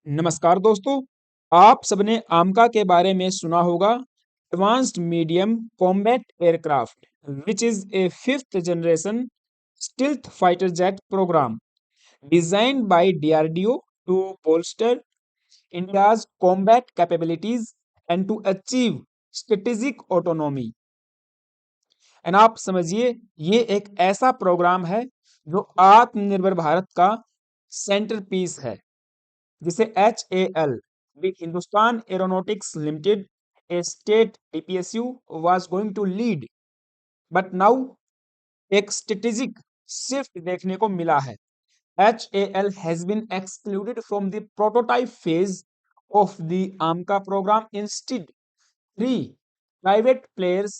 नमस्कार दोस्तों, आप सबने आमका के बारे में सुना होगा। Advanced medium combat aircraft which is a fifth generation stealth fighter jet program designed by DRDO to bolster India's combat capabilities and to achieve strategic autonomy। And आप समझिए, ये एक ऐसा प्रोग्राम है जो आत्मनिर्भर भारत का सेंटर पीस है, जिसे HAL the Hindustan aeronautics limited A state DPSU was going to lead, but now एक स्ट्रेटेजिक शिफ्ट देखने को मिला है। HAL has been excluded from the prototype phase of the AMCA program. Instead, three private players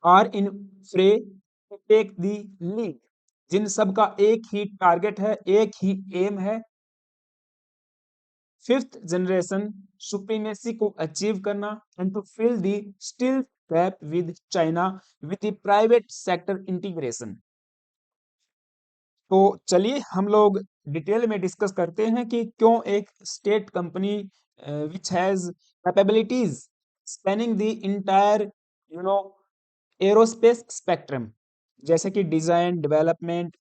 are in fray to take the lead, जिन सब का एक ही target है, एक ही एम है, फिफ्थ जनरेशन सुप्रीमेसी को अचीव करना and to fill the stealth gap with China with the private sector integration. तो चलिए हम लोग डिटेल में डिस्कस करते हैं कि क्यों एक state company which has capabilities spanning the entire you know aerospace spectrum, जैसे कि design, development,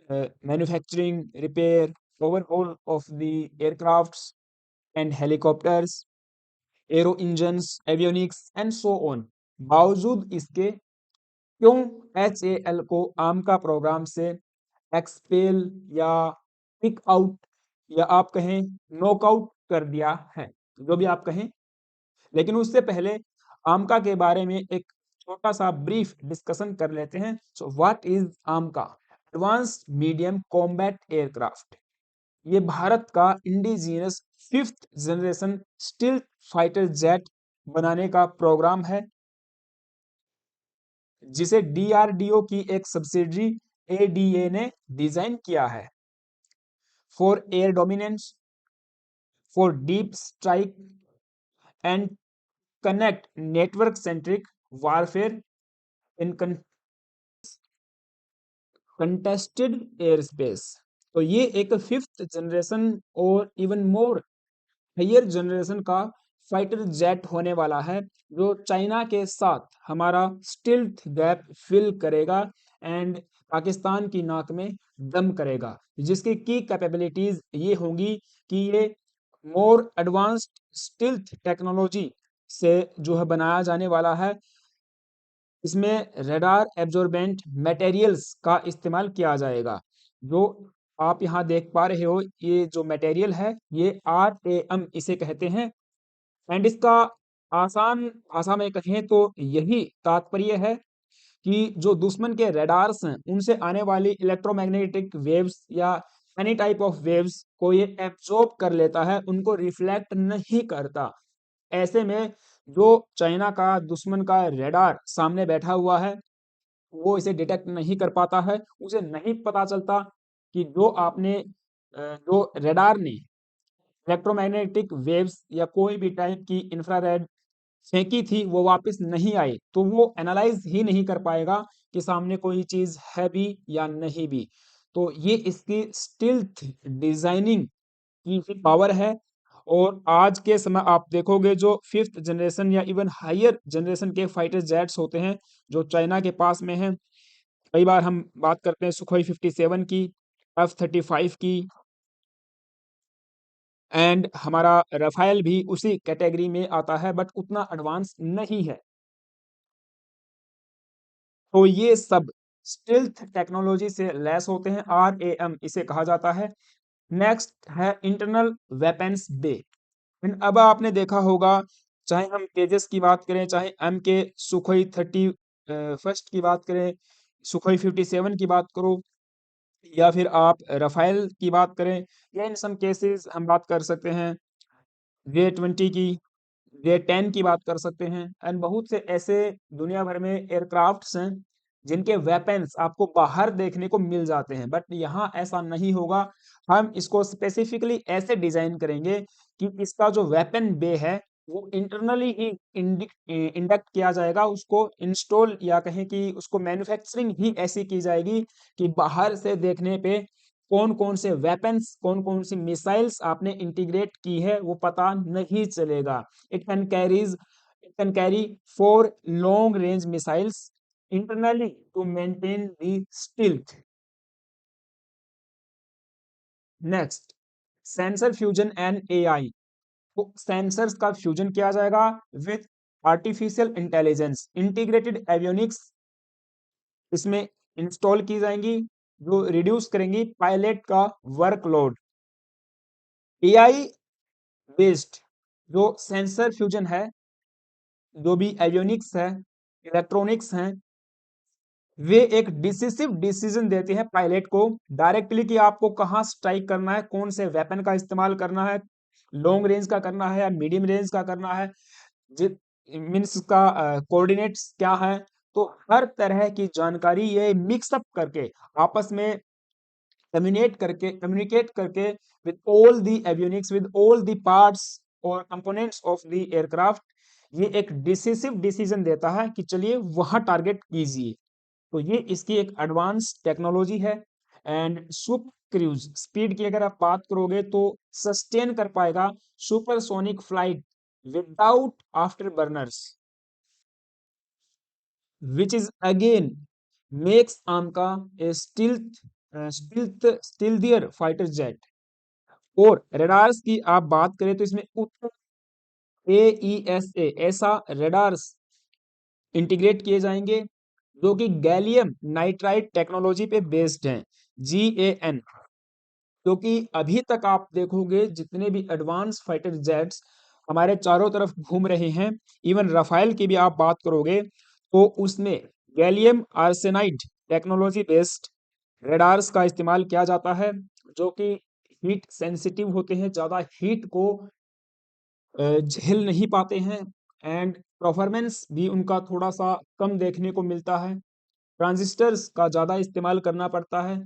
manufacturing, repair, overall of the aircrafts and helicopters, arrow engines, avionics and so on, बावजूद इसके क्यों HAL को आमका प्रोग्राम से एक्सपेल या pick out या आप कहें नॉकआउट कर दिया है, जो भी आप कहें। लेकिन उससे पहले आमका के बारे में एक छोटा सा ब्रीफ डिस्कशन कर लेते हैं। सो व्हाट इज आमका? Advanced medium combat aircraft. ये भारत का indigenous fifth generation stealth fighter jet बनाने का प्रोग्राम है, जिसे DRDO की एक सब्सिडरी ADA ने डिजाइन किया है for air dominance, for deep strike and connect network centric warfare in contested air space. तो ये एक फिफ्थ जनरेशन और इवन मोर हायर जनरेशन का फाइटर जेट होने वाला है, जो चाइना के साथ हमारा स्टिल्थ गैप फिल करेगा एंड पाकिस्तान की नाक में दम करेगा, जिसकी की कैपेबिलिटीज ये होंगी कि ये मोर एडवांस्ड स्टिल्थ टेक्नोलॉजी से जो है बनाया जाने वाला है। इसमें रडार एब्जॉर्बेंट मटेरियल्स का इस्तेमाल किया जाएगा। जो आप यहाँ देख पा रहे हो, ये जो मटेरियल है ये RAM इसे कहते हैं। एंड इसका आसान भाषा में कहें तो यही तात्पर्य है कि जो दुश्मन के रडार्स हैं उनसे आने वाली इलेक्ट्रोमैग्नेटिक वेव्स या एनी टाइप ऑफ वेव्स को ये एब्जॉर्ब कर लेता है, उनको रिफ्लेक्ट नहीं करता। ऐसे में जो चाइना का दुश्मन का रडार सामने बैठा हुआ है, वो इसे डिटेक्ट नहीं कर पाता है। उसे नहीं पता चलता कि जो आपने जो रडार ने इलेक्ट्रोमैग्नेटिक वेव्स या कोई भी टाइप की इंफ्रारेड फेंकी थी वो वापस नहीं आई, तो वो एनालाइज ही नहीं कर पाएगा कि सामने कोई चीज है भी या नहीं भी। तो ये इसकी स्टिल्थ डिजाइनिंग की पावर है। और आज के समय आप देखोगे जो फिफ्थ जनरेशन या इवन हायर जनरेशन के फाइटर जेट्स होते हैं जो चाइना के पास में हैं, कई बार हम बात करते हैं सुखोई 57 की, F-35 की, एंड हमारा राफेल भी उसी कैटेगरी में आता है, बट उतना एडवांस नहीं है। तो ये सब स्टिल्थ टेक्नोलॉजी से लैस होते हैं, RAM इसे कहा जाता है। नेक्स्ट है इंटरनल वेपन्स बे। अब आपने देखा होगा, चाहे हम तेजस की बात करें, चाहे MK सुखोई 31 की बात करें, सुखोई 57 की बात करो, या फिर आप राफेल की बात करें, या इन सम केसेस हम बात कर सकते हैं J-20 की, J-10 की बात कर सकते हैं। एंड बहुत से ऐसे दुनिया भर में एयरक्राफ्ट्स हैं जिनके वेपन्स आपको बाहर देखने को मिल जाते हैं, बट यहाँ ऐसा नहीं होगा। हम इसको स्पेसिफिकली ऐसे डिजाइन करेंगे कि इसका जो वेपन बे है वो इंटरनली ही इंडक्ट किया जाएगा, उसको इंस्टॉल या कहें कि उसको मैन्युफैक्चरिंग ही ऐसी की जाएगी कि बाहर से देखने पे कौन कौन से वेपन्स, कौन कौन सी मिसाइल्स आपने इंटीग्रेट की है वो पता नहीं चलेगा। It can carry 4 long range missiles internally to maintain the stealth. Next, sensor fusion and AI. तो सेंसर्स का फ्यूजन किया जाएगा with artificial intelligence. Integrated avionics इसमें इंस्टॉल की जाएंगी जो रिड्यूस करेंगी पायलट का वर्कलोड। एआई बेस्ड जो सेंसर फ्यूजन है, जो भी एवियोनिक्स है, इलेक्ट्रॉनिक्स हैं, वे एक डिसिसिव डिसीजन देते हैं पायलट को डायरेक्टली कि आपको कहाँ स्ट्राइक करना है, कौन से वेपन का इस्तेमाल करना है, लॉन्ग रेंज का करना है या मीडियम रेंज का करना है, जित मीन्स का कोऑर्डिनेट्स क्या है। तो हर तरह की जानकारी ये मिक्सअप करके आपस में कम्युनिकेट करके with all the avionics, with all the parts और components of the aircraft, ये एक डिसिसिव डिसीजन देता है कि चलिए वहां टारगेट कीजिए। तो ये इसकी एक एडवांस टेक्नोलॉजी है। एंड सुपर क्रूज स्पीड की अगर आप बात करोगे तो सस्टेन कर पाएगा supersonic flight without afterburners, which is again makes AMCA a stealthier fighter jet। और रेडार्स की आप बात करें तो इसमें AESA ऐसा रेडार्स इंटीग्रेट किए जाएंगे जो कि गैलियम नाइट्राइड टेक्नोलॉजी पे बेस्ड हैं, GAN। क्योंकि अभी तक आप देखोगे जितने भी एडवांस फाइटर जेट्स हमारे चारों तरफ घूम रहे हैं, इवन राफेल की भी आप बात करोगे तो उसमें gallium arsenide technology based radars का इस्तेमाल किया जाता है, जो कि हीट सेंसिटिव होते हैं, ज्यादा हीट को झेल नहीं पाते हैं। एंड परफॉर्मेंस भी उनका थोड़ा सा कम देखने को मिलता है, ट्रांजिस्टर्स का ज्यादा इस्तेमाल करना पड़ता है,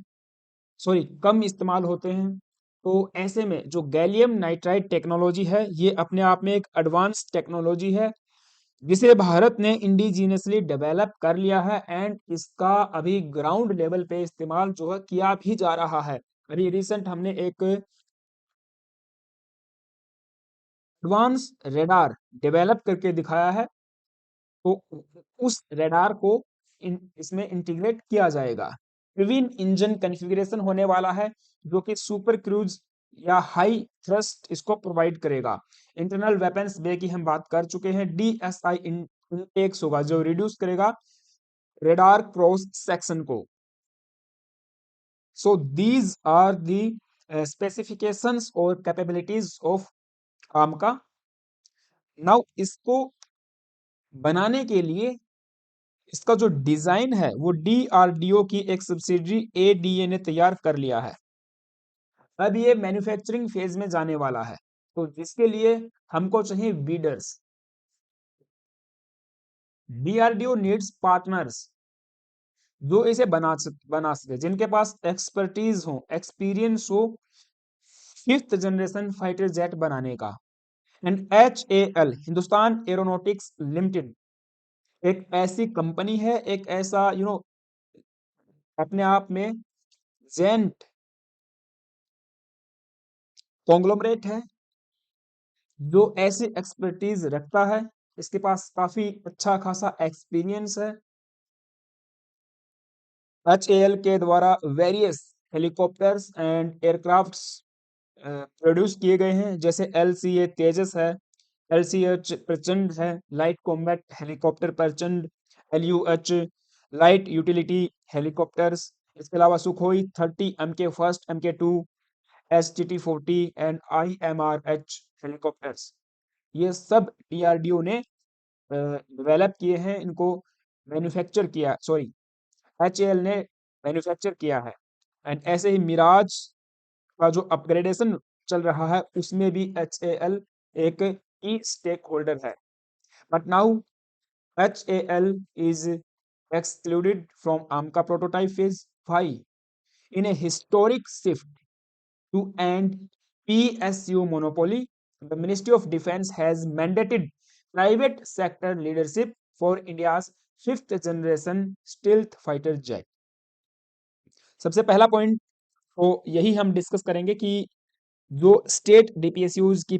सॉरी कम इस्तेमाल होते हैं। तो ऐसे में जो गैलियम नाइट्राइड टेक्नोलॉजी है ये अपने आप में एक एडवांस टेक्नोलॉजी है जिसे भारत ने इंडिजीनियसली डेवलप कर लिया है। एंड इसका अभी ग्राउंड लेवल पे इस्तेमाल जो है किया भी जा रहा है। अभी रिसेंट हमने एक एडवांस रेडार डेवलप करके दिखाया है, तो उस रेडार को इसमें इंटीग्रेट किया जाएगा। ट्विन इंजन कॉन्फ़िगरेशन होने वाला है जो कि सुपर क्रूज या हाई थ्रस्ट इसको प्रोवाइड करेगा। इंटरनल वेपन्स बे की हम बात कर चुके हैं। DSI इंटेक्स होगा जो रिड्यूस करेगा रेडार क्रॉस सेक्शन को। So these are the specifications और कैपेबिलिटीज ऑफ आर्म। नाउ इसको बनाने के लिए इसका जो डिजाइन है वो DRDO की एक सब्सिडरी ADA ने तैयार कर लिया है। अब ये मैन्युफैक्चरिंग फेज में जाने वाला है, तो जिसके लिए हमको चाहिए बीडर्स। DRDO नीड्स पार्टनर्स जो इसे बना सके, जिनके पास एक्सपर्टीज हो, एक्सपीरियंस हो 5th जनरेशन फाइटर जेट बनाने का। And HAL Hindustan aeronautics limited एक ऐसी कंपनी है, एक ऐसा अपने आप में जेंट कॉन्ग्लोमरेट है जो ऐसी एक्सपर्टीज रखता है। इसके पास काफी अच्छा खासा एक्सपीरियंस है। HAL के द्वारा various helicopters and aircrafts produce किए गए हैं, जैसे LCA तेजस है, LCH प्रचंड है, लाइट कॉम्बैट हेलीकॉप्टर प्रचंड, LUH लाइट यूटिलिटी हेलीकॉप्टर्स। इसके अलावा Sukhoi 30 MK1, MK2, STT-40 and IMRH helicopters, ये सब DRDO ने डेवलप किए हैं, इनको मैन्युफैक्चर किया, सॉरी HAL ने मैन्युफैक्चर किया है। एंड ऐसे ही मिराज का जो अपग्रेडेशन चल रहा है उसमें भी HAL एक की स्टेक होल्डर है। But now HAL is excluded from AMCA prototype phase 5 in a historic shift to end PSU monopoly. The Ministry of Defense has mandated private sector leadership for India's 5th generation stealth fighter jet। सबसे पहला point तो यही हम discuss करेंगे कि जो state DPSUs की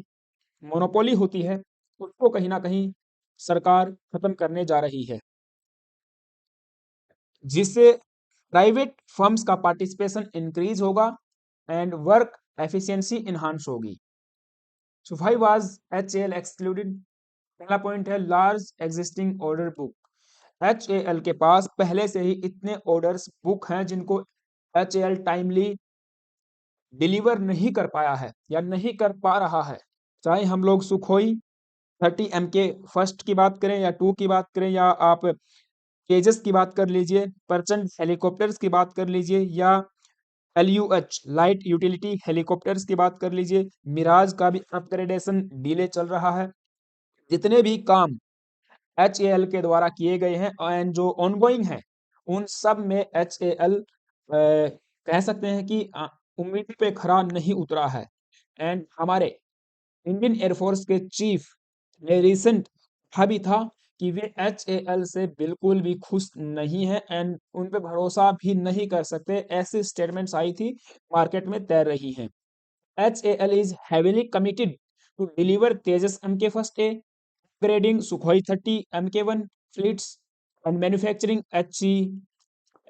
monopoly होती है उसको कहीं ना कहीं सरकार खत्म करने जा रही है, जिससे प्राइवेट फर्म्स का पार्टिसिपेशन इंक्रीज होगा एंड वर्क एफिशिएंसी इन्हांस होगी। So why was HAL excluded? पहला पॉइंट है large existing order book. HAL के पास पहले से ही इतने ऑर्डर्स बुक हैं जिनको एचएएल टाइमली डिलीवर नहीं कर पाया है या नहीं कर पा रहा है। चाहे हम लोग सुखोई 30 MK फर्स्ट की बात करें या 2 की बात करें, या आप तेजस की बात कर लीजिए, प्रचंड हेलीकॉप्टर्स की बात कर लीजिए, या LUH लाइट यूटिलिटी हेलीकॉप्टर्स की बात कर लीजिए, मिराज का भी अपग्रेडेशन डिले चल रहा है। जितने भी काम HAL के द्वारा किए गए हैं एंड जो ऑनगोइंग है उन सब में HAL कह सकते हैं कि उम्मीद पे खरा नहीं उतरा है। एंड हमारे इंडियन एयरफोर्स के चीफ ने रिसेंट कहा भी था कि वे HAL से बिल्कुल भी खुश नहीं है एंड उन पे भरोसा भी नहीं कर सकते, ऐसी स्टेटमेंट्स आई थी, मार्केट में तैर रही हैं। HAL is heavily committed to deliver Tejas Mk first A, upgrading Sukhoi 30 Mk1 fleets and manufacturing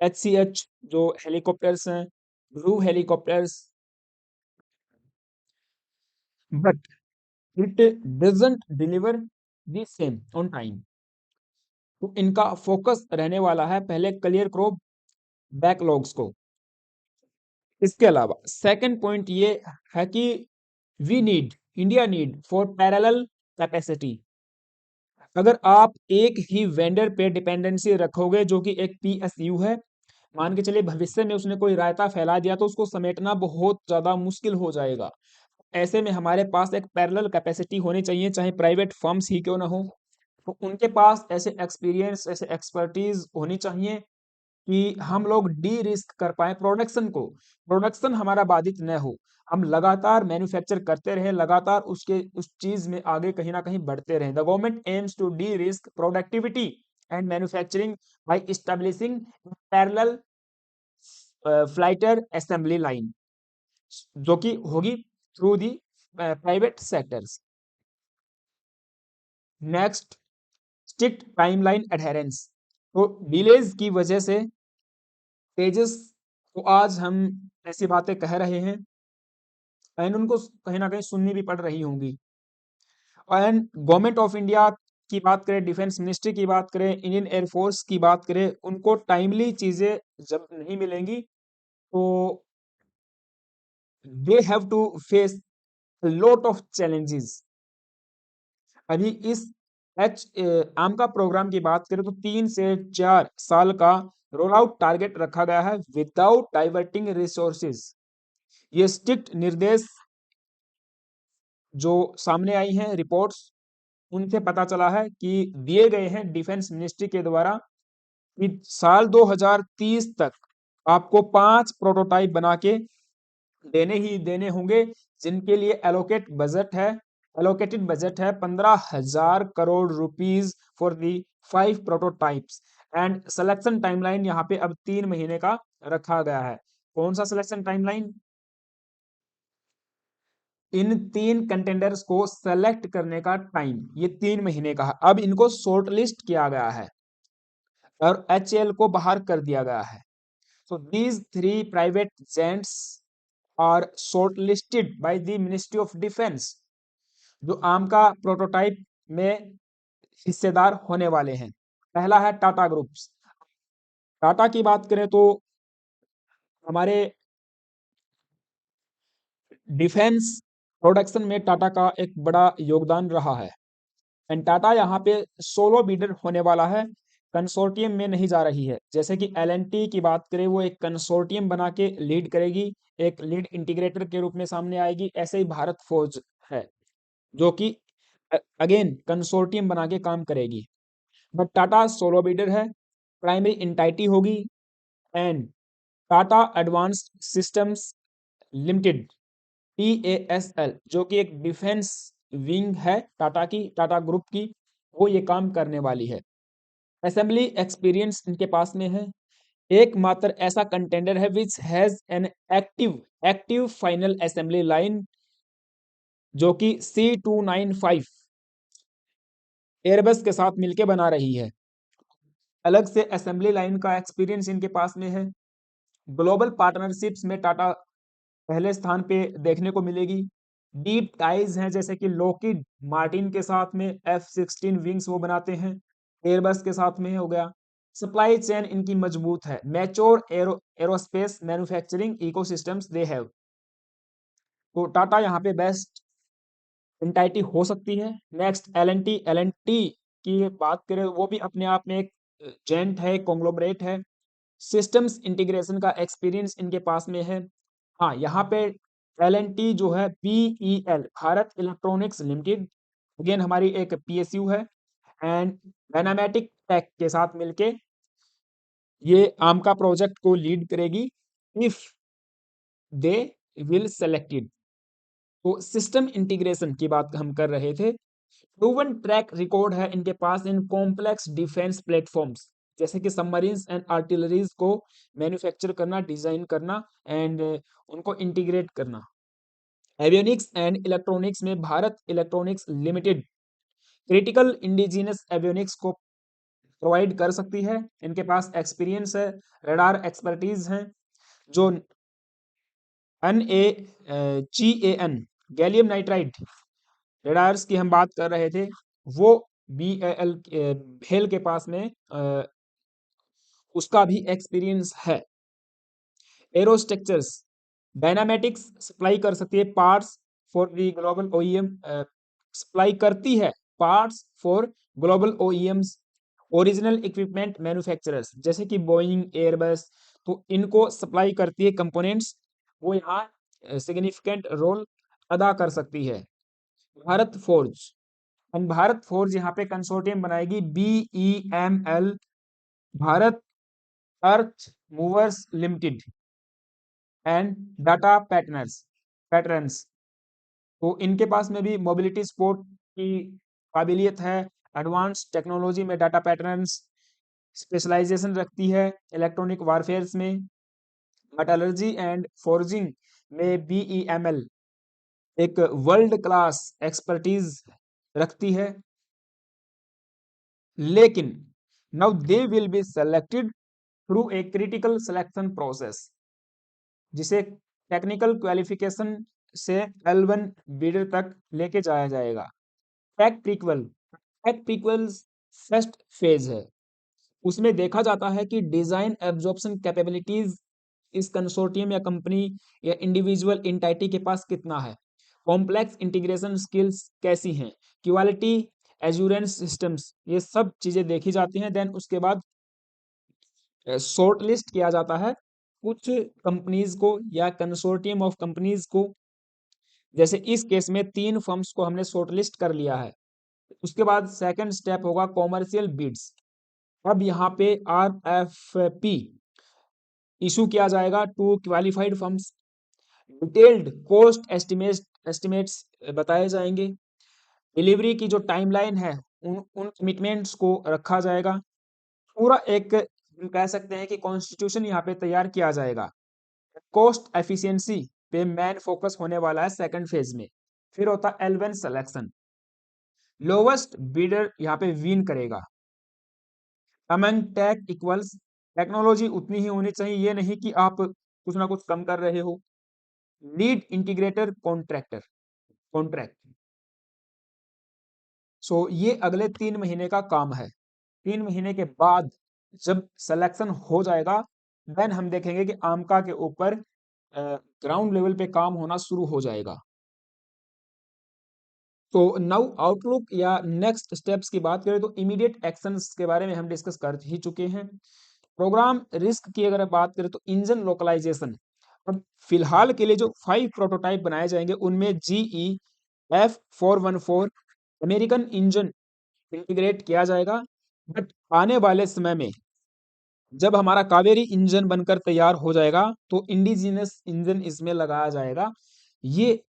HCH जो हेलीकॉप्टर्स हैं, blue helicopters, but it doesn't deliver the same on time. तो इनका फोकस रहने वाला है पहले क्लियर करो बैकलॉग्स को। इसके अलावा सेकंड पॉइंट ये है कि we need India need for parallel capacity. अगर आप एक ही वेंडर पे डिपेंडेंसी रखोगे जो कि एक PSU है, मान के चलिए भविष्य में उसने कोई रायता फैला दिया तो उसको समेटना बहुत ज्यादा मुश्किल हो जाएगा। ऐसे में हमारे पास एक पैरेलल कैपेसिटी होनी चाहिए, चाहे प्राइवेट फर्म्स ही क्यों ना हो, तो उनके पास ऐसे एक्सपीरियंस, ऐसे एक्सपर्टीज होनी चाहिए कि हम लोग डी रिस्क कर पाए प्रोडक्शन को, प्रोडक्शन हमारा बाधित न हो, हम लगातार मैन्युफैक्चर करते रहे, लगातार उसके उस चीज में आगे कहीं ना कहीं बढ़ते रहे। The government aims to the risk productivity and manufacturing by establishing parallel fighter assembly line, जो कि होगी through the private sectors. Next, strict timeline adherence. तो डिलेज की वजह से तेजस को आज हम ऐसी बातें कह रहे हैं एंड उनको कहीं ना कहीं सुननी भी पड़ रही होंगी। एंड गवर्नमेंट ऑफ इंडिया की बात करें, डिफेंस मिनिस्ट्री की बात करें, इंडियन एयरफोर्स की बात करें, उनको टाइमली चीजें जब नहीं मिलेंगी तो they have to face lot of challenges. अभी इस आम का प्रोग्राम की बात करें तो 3 से 4 साल का रोल आउट टारगेट रखा गया है विदाउट डाइवर्टिंग रिसोर्सेज। ये स्ट्रिक्ट निर्देश जो सामने आई हैं रिपोर्ट्स, उनसे पता चला है कि दिए गए हैं डिफेंस मिनिस्ट्री के द्वारा कि साल 2030 तक आपको 5 प्रोटोटाइप बना के देने ही देने होंगे, जिनके लिए एलोकेटेड बजट है 15,000 crore rupees for the 5 prototypes. And selection timeline यहाँ पे अब 3 महीने का रखा गया है। कौन सा सिलेक्शन टाइमलाइन? इन 3 कंटेंडर्स को सेलेक्ट करने का टाइम ये 3 महीने का है। अब इनको शॉर्ट लिस्ट किया गया है और HAL को बाहर कर दिया गया है। So these 3 private gents are shortlisted by the ministry of defence, जो आम का प्रोटोटाइप में हिस्सेदार होने वाले हैं। पहला है टाटा ग्रुप्स। टाटा की बात करें तो हमारे डिफेंस प्रोडक्शन में टाटा का एक बड़ा योगदान रहा है एंड टाटा यहाँ पे सोलो बीडर होने वाला है, कंसोर्टियम में नहीं जा रही है। जैसे कि L&T की बात करें, वो एक कंसोर्टियम बना के लीड करेगी, एक लीड इंटीग्रेटर के रूप में सामने आएगी। ऐसे ही भारत फोर्ज है जो कि अगेन कंसोर्टियम बना के काम करेगी, बट टाटा सोलो बीडर है, प्राइमरी इंटाइटी होगी। And Tata advanced systems limited TASL, जो कि एक डिफेंस विंग है टाटा की, टाटा ग्रुप की, वो ये काम करने वाली है। असेंबली एक्सपीरियंस इनके पास में है, एकमात्र ऐसा कंटेंडर है which has an active final assembly line, जो कि C295 एयरबस के साथ मिलकर बना रही है। अलग से असेंबली लाइन का एक्सपीरियंस इनके पास में है। ग्लोबल पार्टनरशिप्स में टाटा पहले स्थान पे देखने को मिलेगी। डीप टाइज हैं, जैसे कि लॉकहीड मार्टिन के साथ में F-16 विंग्स वो बनाते हैं, एयरबस के साथ में हो गया। सप्लाई चेन इनकी मजबूत है। Mature aerospace manufacturing ecosystems they have. तो टाटा यहाँ पे बेस्ट एंटाइटी हो सकती है। नेक्स्ट एल एन टी की बात करें, वो भी अपने आप में एक जेंट है, कॉन्ग्लोमरेट है। सिस्टम्स इंटीग्रेशन का एक्सपीरियंस इनके पास में है। हाँ, यहाँ पे एल जो है BEL Bharat electronics limited, again हमारी एक PSU है, एंड डायनामेटिक टेक के साथ मिलके ये आमका प्रोजेक्ट को लीड करेगी इफ दे विल सेलेक्टेड। तो सिस्टम इंटीग्रेशन की बात हम कर रहे थे। प्रूवन ट्रैक रिकॉर्ड है इनके पास इन कॉम्प्लेक्स डिफेंस प्लेटफॉर्म्स, जैसे कि सबमरीन्स एंड आर्टिलरीज को मैन्युफैक्चर करना, डिजाइन करना एंड उनको इंटीग्रेट करना। एवियोनिक्स एंड इलेक्ट्रॉनिक्स में Bharat electronics limited critical indigenous avionics को प्रोवाइड कर सकती है। इनके पास एक्सपीरियंस है, रडार एक्सपर्टीज है। जो GAN गैलियम नाइट्राइड रडार्स की हम बात कर रहे थे, वो BAL भेल के पास में उसका भी एक्सपीरियंस है। एरोस्ट्रक्चर्स डायनामेटिक्स सप्लाई कर सकती है parts for the global OEM, supply करती है parts for global OEMs, original equipment manufacturers, जैसे कि बोइंग, एयरबस, तो इनको सप्लाई करती है कंपोनेंट्स। वो यहाँ सिग्निफिकेंट रोल अदा कर सकती है। Bharat forge, and Bharat forge यहाँ पे कंसोर्टियम बनाएगी BEML, Bharat earth movers limited and data patterns. तो इनके पास में भी मोबिलिटी सपोर्ट की काबिलियत है। एडवांस टेक्नोलॉजी में डाटा पैटर्न्स स्पेशलाइजेशन रखती है। इलेक्ट्रॉनिक वारफेयर्स में, मेटलर्जी एंड फोर्जिंग में BEML एक वर्ल्ड क्लास एक्सपर्टीज रखती है। लेकिन now they will be selected through a critical selection process, जिसे टेक्निकल क्वालिफिकेशन से L1 बिडर तक लेके जाया जाएगा। Tech prequal, tech prequals first phase है। उसमें देखा जाता है कि डिजाइन एब्जॉर्प्शन कैपेबिलिटीज इस कंसोर्टियम या कंपनी या इंडिविजुअल एंटिटी के पास कितना है। कॉम्प्लेक्स इंटीग्रेशन स्किल्स कैसी हैं, क्वालिटी एश्योरेंस सिस्टम्स, ये सब चीजें देखी जाती हैं। देन उसके बाद शॉर्ट लिस्ट किया जाता है कुछ कंपनीज को या कंसोर्टियम ऑफ कंपनीज को। जैसे इस केस में 3 फर्म्स को हमने शॉर्ट लिस्ट कर लिया है। उसके बाद सेकंड स्टेप होगा कॉमर्शियल बिड्स। अब यहाँ पे RFP इशू किया जाएगा to qualified firms. Detailed cost estimates बताए जाएंगे। डिलीवरी की जो टाइमलाइन है, उन कमिटमेंट्स को रखा जाएगा। पूरा एक हम कह सकते हैं कि कॉन्स्टिट्यूशन यहाँ पे तैयार किया जाएगा। कॉस्ट एफिशिएंसी पे मेन फोकस होने वाला है सेकंड फेज में। फिर होता है L1 सिलेक्शन, लोवेस्ट बिडर यहाँ पे विन करेगा। अमंग टेक इक्वल्स, टेक्नोलॉजी उतनी ही होनी चाहिए, ये नहीं कि आप कुछ ना कुछ कम कर रहे हो। Lead integrator contract. सो ये अगले 3 महीने का काम है। 3 महीने के बाद जब सिलेक्शन हो जाएगा, देन हम देखेंगे कि आमका के ऊपर ग्राउंड लेवल पे काम होना शुरू हो जाएगा। तो नाउ आउटलुक या नेक्स्ट स्टेप्स की बात करें तो इमीडिएट एक्शंस के बारे में हम डिस्कस कर ही चुके हैं। प्रोग्राम रिस्क की अगर बात करें तो इंजन लोकलाइजेशन, अब फिलहाल के लिए जो 5 प्रोटोटाइप बनाए जाएंगे उनमें GE F414 American engine integrate किया जाएगा। बट आने वाले समय में जब हमारा कावेरी इंजन बनकर तैयार हो जाएगा तो इंडिजिनस इंजन इसमें लगाया जाएगा। ये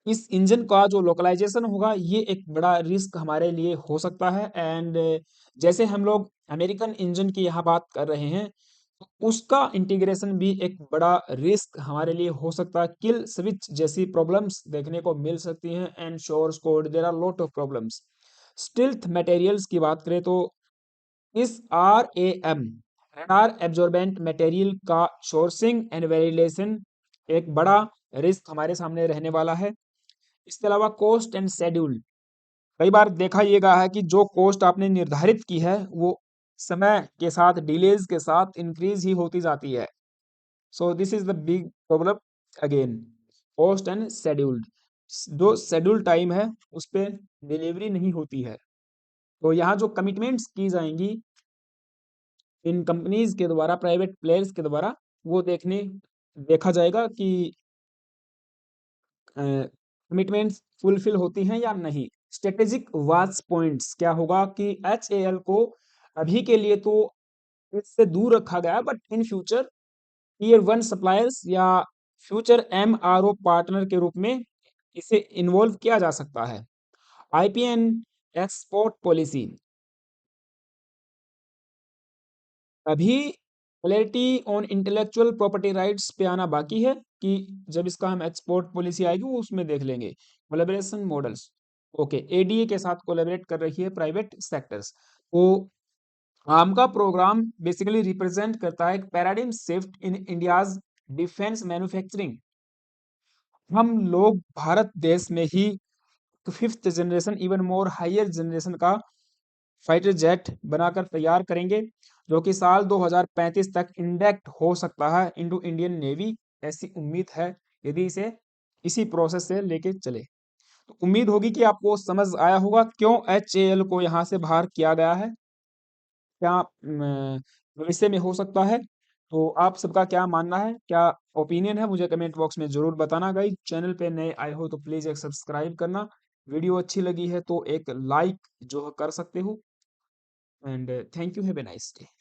इस इंजन का जो लोकलाइजेशन होगा, ये एक बड़ा रिस्क हमारे लिए हो सकता है। एंड जैसे हम लोग अमेरिकन इंजन की यहाँ बात कर रहे हैं, उसका इंटीग्रेशन भी एक बड़ा रिस्क हमारे लिए हो सकता है। किल स्विच जैसी प्रॉब्लम्स देखने को मिल सकती हैं and source code there are lot of problems. Stealth materials की बात करें तो इस RAM रडार एब्जॉर्बेंट मटेरियल का सोर्सिंग एंड वैलिडेशन एक बड़ा रिस्क हमारे सामने रहने वाला है। इसके अलावा कॉस्ट एंड शेड्यूल, कई बार देखा ये गया है कि जो कॉस्ट आपने निर्धारित की है वो समय के साथ डिलेज के साथ इंक्रीज ही होती जाती है। So this is the big problem again, cost and scheduled. जो शेड्यूल टाइम है उस पे डिलीवरी नहीं होती है। तो यहाँ जो कमिटमेंट्स की जाएंगी इन कंपनीज के द्वारा, प्राइवेट प्लेयर्स के द्वारा, वो देखा जाएगा कि कमिटमेंट्स फुलफिल होती हैं या नहीं। स्ट्रेटेजिक वॉच पॉइंट्स क्या होगा कि HAL को अभी के लिए तो इससे दूर रखा गया, but in future tier 1 suppliers या फ्यूचर MRO पार्टनर के रूप में इसे इन्वॉल्व किया जा सकता है। IP एंड एक्सपोर्ट पॉलिसी, अभी clarity on intellectual property rights पे आना बाकी है कि जब इसका हम एक्सपोर्ट पॉलिसी आएगी वो उसमें देख लेंगे। कोलैबोरेशन मॉडल्स, ओके, ADA के साथ कोलैबोरेट कर रही है प्राइवेट सेक्टर्स। तो आम का प्रोग्राम बेसिकली रिप्रेजेंट करता है एक paradigm shift in India's defence manufacturing. हम लोग भारत देश में ही fifth generation even more higher generation का फाइटर जेट बनाकर तैयार करेंगे, जो कि साल 2035 तक इंडेक्ट हो सकता है इनटू इंडियन नेवी। ऐसी उम्मीद है यदि इसे इसी प्रोसेस से लेके चले। तो उम्मीद होगी कि आपको समझ आया होगा क्यों HAL को यहाँ से बाहर किया गया है, क्या भविष्य में हो सकता है। तो आप सबका क्या मानना है, क्या ओपिनियन है, मुझे कमेंट बॉक्स में जरूर बताना। गाइस चैनल पे नए आए हो तो प्लीज एक सब्सक्राइब करना, वीडियो अच्छी लगी है तो एक लाइक जो कर सकते हो। And thank you, have a nice day.